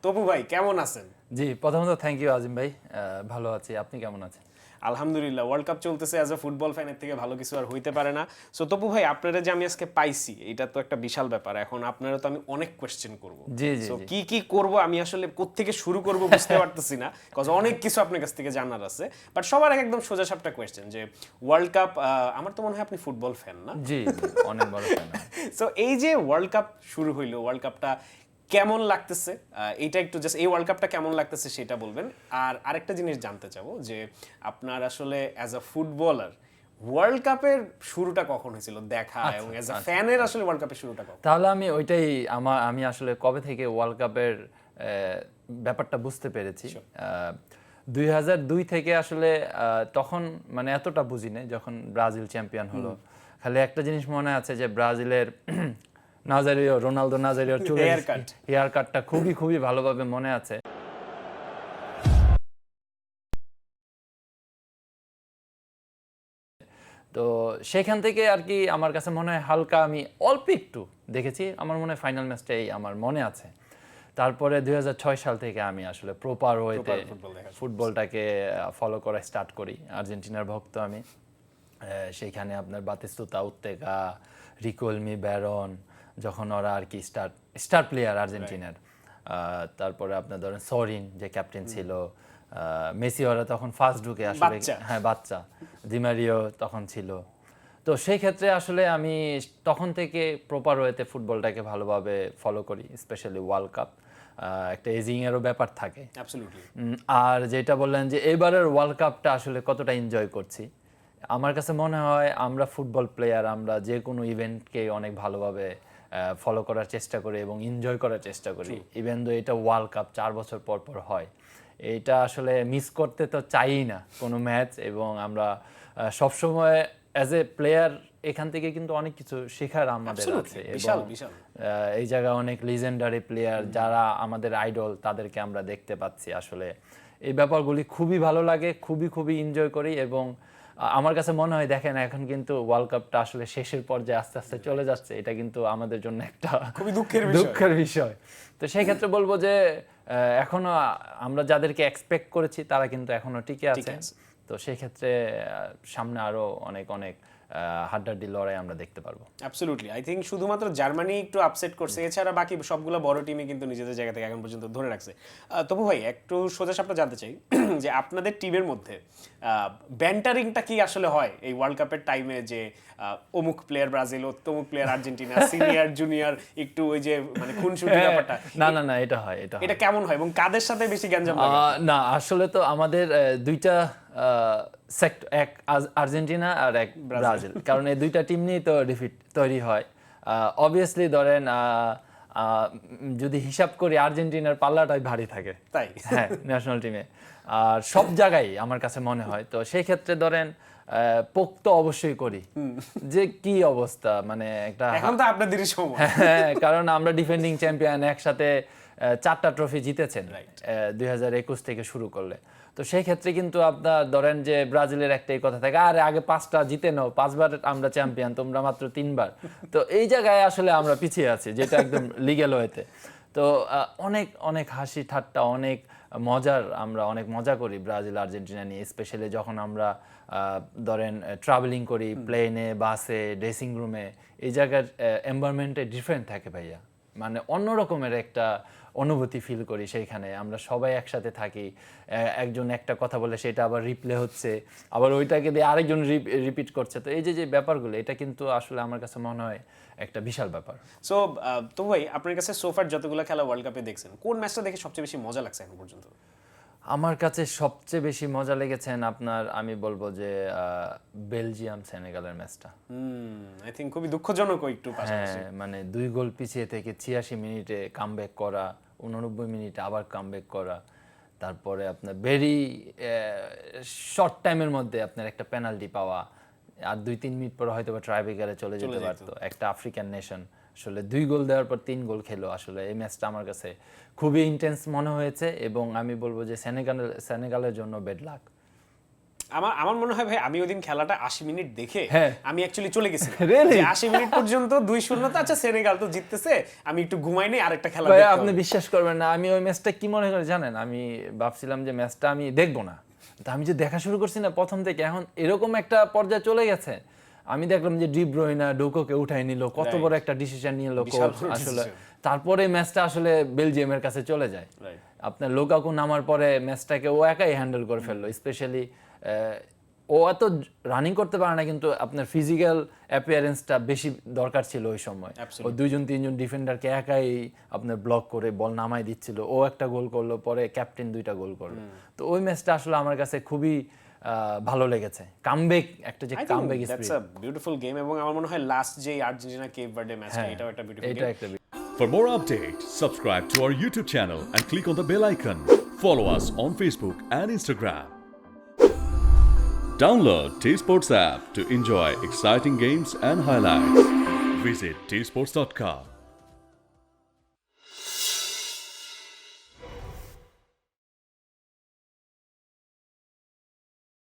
তপু ভাই কেমন আছেন? জি, প্রথমত থ্যাংক ইউ আজিম ভাই। ভালো আছি। আপনি কেমন আছেন? আলহামদুলিল্লাহ, ওয়ার্ল্ড কাপ চলতেছে, অ্যাজ আ ফুটবল ফ্যানের থেকে ভালো কিছু আর হইতে পারে না। সো তপু ভাই, আপনারা যে আমি আজকে পাইছি, এটা তো একটা বিশাল ব্যাপার। এখন আপনারা তো আমি অনেক কোয়েশ্চেন করব। জি, জি, সো জি। কি কি করব আমি আসলে কোত্থেকে শুরু করব বুঝতে পারতেছি না, কজ অনেক কিছু আপনার কাছ থেকে জানার আছে। বাট সবার আগে একদম সোজা সাপটা কোয়েশ্চেন যে ওয়ার্ল্ড কাপ, আমার তো মনে হয় আপনি ফুটবল ফ্যান না? জি, জি, অনেক বড় ফ্যান আমি। সো এই যে ওয়ার্ল্ড কাপ শুরু হইলো, ওয়ার্ল্ড কাপটা কেমন লাগতেছে, এইটা একটু জাস্ট এই ওয়ার্ল্ড কাপটা কেমন লাগতেছে সেটা বলবেন। আর আরেকটা জিনিস জানতে চাবো যে আপনার আসলে অ্যাজ আ ফুটবলার ওয়ার্ল্ড কাপের শুরুটা কখন হয়েছিল দেখা, এবং অ্যাজ আ ফ্যানের আসলে ওয়ার্ল্ড কাপের শুরুটা কখন? তাহলে আমি ওইটাই আমি আসলে কবে থেকে ওয়ার্ল্ড কাপের ব্যাপারটা বুঝতে পেরেছি। 2002 থেকে আসলে তখন মানে এতটা বুঝি নাই যখন ব্রাজিল চ্যাম্পিয়ন হলো। খালি একটা জিনিস মনে আছে যে ব্রাজিলের রোনালদো নাজারিওর চুলের হেয়ার কাটটা খুবই খুবই ভালোভাবে মনে আছে। তো সেখান থেকে আর কি আমার কাছে মনে হয় হালকা আমি অল্প একটু দেখেছি। আমার মনে হয় ফাইনাল ম্যাচটাই আমার মনে আছে। তারপরে 2006 সাল থেকে আমি আসলে প্রপার ওয়েতে ফুটবলটাকে ফলো করা স্টার্ট করি। আর্জেন্টিনার ভক্ত আমি। সেইখানে আপনার বাতিস্তুতা, উত্তেকা, রিকোলমি, ব্যারন, যখন ওরা আর কি স্টার প্লেয়ার আর্জেন্টিনার। তারপরে আপনার ধরেন সরিন যে ক্যাপ্টেন ছিল, মেসি ওরা তখন ফার্স্ট ঢুকে আসলে, হ্যাঁ বাচ্চা, ডিমারিও তখন ছিল। তো সেই ক্ষেত্রে আসলে আমি তখন থেকে প্রপার ওয়েতে ফুটবলটাকে ভালোভাবে ফলো করি, স্পেশালি ওয়ার্ল্ড কাপ। একটা এজিং এরও ব্যাপার থাকে। আর যেটা বললেন যে এবারের ওয়ার্ল্ড কাপটা আসলে কতটা এনজয় করছি, আমার কাছে মনে হয় আমরা ফুটবল প্লেয়ার, আমরা যে কোনো ইভেন্টকে অনেক ভালোভাবে ফলো করার চেষ্টা করি এবং এনজয় করার চেষ্টা করি। ইভেন দো এটা ওয়ার্ল্ড কাপ 4 বছর পর পর হয়, এটা আসলে মিস করতে তো চাইই না কোনো ম্যাচ। এবং আমরা সবসময় অ্যাজ এ প্লেয়ার এখান থেকে কিন্তু অনেক কিছু শেখার আমাদের আছে। এবং এই জায়গায় অনেক লিজেন্ডারি প্লেয়ার যারা আমাদের আইডল, তাদেরকে আমরা দেখতে পাচ্ছি। আসলে এই ব্যাপারগুলি খুবই ভালো লাগে, খুবই খুবই এনজয় করি। এবং আমার কাছে মনে হয় দেখেন এখন কিন্তু ওয়ার্ল্ড কাপটা আসলে শেষের পর্যায়ে আস্তে আস্তে চলে যাচ্ছে, এটা কিন্তু আমাদের জন্য একটা খুবই দুঃখের বিষয়। তো সেই ক্ষেত্রে বলবো যে এখনো আমরা যাদেরকে এক্সপেক্ট করেছি তারা কিন্তু এখনো টিকে আছে। তো সেই ক্ষেত্রে সামনে আরো অনেক অনেক হাড্ডাহাড্ডি লড়াই আমরা দেখতে পারবো। অ্যাবসলিউটলি, আই থিঙ্ক শুধুমাত্র জার্মানি একটু আপসেট করছে, এছাড়া বাকি সবগুলো বড় টিমই কিন্তু নিজেদের জায়গা থেকে এখন পর্যন্ত ধরে রাখছে। তবু ভাই একটু সোজা সাপটা জানতে চাই যে আপনাদের টিমের মধ্যে ব্যান্টারিংটা কি আসলে হয় এই ওয়ার্ল্ড কাপের টাইমে, যে অমুক প্লেয়ার ব্রাজিল, তমুক প্লেয়ার আর্জেন্টিনা, সিনিয়র জুনিয়র, একটু ওই যে মানে খুনসুটি ব্যাপারটা? না, এটা হয়। এটা কেমন হয় এবং কাদের সাথে বেশি গ্যাঞ্জাম লাগে? না আসলে তো আমাদের দুইটা এক আর্জেন্টিনা আর এক ব্রাজিল, কারণ এই দুইটা টিম নিয়েই তো ডিফিট তৈরি হয়। অবভিয়াসলি ধরেন যদি হিসাব করি আর্জেন্টিনার পাল্লাটাই ভারী থাকে, তাই হ্যাঁ ন্যাশনাল টিমে আর সব জায়গায় আমার কাছে মনে হয়। তো সেই ক্ষেত্রে ধরেন পোক্ত অবশ্যই করি যে কি অবস্থা, মানে একটা এখন তো আপনাদেরই সময়। হ্যাঁ, কারণ আমরা ডিফেন্ডিং চ্যাম্পিয়ন, একসাথে 4টা ট্রফি জিতেছেন 2021 থেকে শুরু করলে। তো সেই ক্ষেত্রে কিন্তু আপনার ধরেন যে ব্রাজিলের একটাই কথা থাকে, আরে আগে 5টা জিতে নাও, 5বার আমরা চ্যাম্পিয়ন, তোমরা মাত্র 3বার। তো এই জায়গায় আসলে আমরা পিছিয়ে আছি, যেটা একদম লিগ্যাল ওয়েতে। তো অনেক অনেক হাসি ঠাট্টা, আমরা অনেক মজা করি ব্রাজিল আর্জেন্টিনা নিয়ে, স্পেশালি যখন আমরা ধরেন ট্রাভেলিং করি প্লেনে, বাসে, ড্রেসিং রুমে। এই জায়গার এনভায়রনমেন্টে ডিফারেন্ট থাকে ভাইয়া, মানে অন্য রকমের একটা অনুভূতি ফিল করি সেইখানে। আমরা সবাই একসাথে থাকি, একজন একটা কথা বলে সেটা আবার রিপ্লে হচ্ছে, আবার ওইটাকে দিয়ে আরেকজন রিপিট করছে। তো এই যে ব্যাপারগুলো, এটা কিন্তু আসলে আমার কাছে মনে হয় একটা বিশাল ব্যাপার। সো তো ভাই আপনার কাছে সোফার যতগুলো খেলা ওয়ার্ল্ড কাপে দেখছেন, কোন ম্যাচটা দেখে সবচেয়ে বেশি মজা লাগছে এখন পর্যন্ত? আমার কাছে সবচেয়ে বেশি মজা লেগেছেন আপনার, আমি বলবো যে বেলজিয়াম সেনেগালের ম্যাচটা। আই থিঙ্ক খুবই দুঃখজনক একটু পাশাপাশি। হ্যাঁ, মানে 2 গোল পিছিয়ে থেকে 86 মিনিটে কামব্যাক করা, 89 মিনিটে আবার কামব্যাক করা, তারপরে আপনার ভেরি শর্ট টাইমের মধ্যে আপনার একটা পেনাল্টি পাওয়া, আর 2-3 মিনিট পরে হয়তো বা ট্রাইব্রেকারে চলে যেতে পারতো। একটা আফ্রিকান নেশন আসলে 2 গোল দেওয়ার পর 3 গোল খেলো। আসলে এই ম্যাচটা আমার কাছে খুবই ইন্টেন্স মনে হয়েছে, এবং আমি বলবো যে সেনেগালের জন্য বেড লাক। আমার মনে হয় ভাই আমি ওই দিন খেলাটা 80 মিনিট দেখে হ্যাঁ। আমি অ্যাকচুয়ালি চলে গেছি Really? 80 মিনিট পর্যন্ত 2-0 তো আচ্ছা সেনেগাল তো জিততেছে আমি একটু ঘুমাই নেই আরেকটা খেলা ভাই দেখতে আপনি হবে। বিশ্বাস করবেন না, আমি ওই ম্যাচটা কি মনে করে জানেন, আমি ভাবছিলাম যে ম্যাচটা আমি দেখবো না, তা আমি যে দেখা শুরু করছি না প্রথম থেকে, এখন এরকম একটা পর্যায়ে চলে গেছে, আমি দেখলাম যে ডি ব্রুইনা ডুকোকে উঠাই নিল, কত বড় একটা ডিসিশন নিয়ে লোক বিশাল বড় আসলে। decision। তারপরে ম্যাচটা আসলে বেলজিয়ামের কাছে চলে যায়। Right. আপনার লোকাকু নামার পরে ম্যাচটাকে ও একাই হ্যান্ডেল করে ফেললো, স্পেশালি ও এত রানিং করতে পারে না, কিন্তু আপনার ফিজিক্যাল অ্যাপিয়ারেন্সটা বেশি দরকার ছিল ওই সময়। ও Absolutely. 2-3 ডিফেন্ডারকে একাই আপনার ব্লক করে বল নামাই দিচ্ছিল, ও একটা গোল করলো, পরে ক্যাপ্টেন 2টা গোল করলো। তো ওই ম্যাচটা আসলে আমার কাছে খুবই ভালো লেগেছে, কামব্যাক একটা যে I think comeback that's spirit, a beautiful game এবং আমার মনে হয় লাস্ট যে আর্জেন্টিনা কেপ ভার্ডে ম্যাচটা হ্যাঁ এটাও একটা বিউটিফুল এটা গেম। একটা For more updates, subscribe to our YouTube channel and click on the bell icon. Follow us on Facebook and Instagram. Download T Sports app to enjoy exciting games and highlights. Visit tsports.com.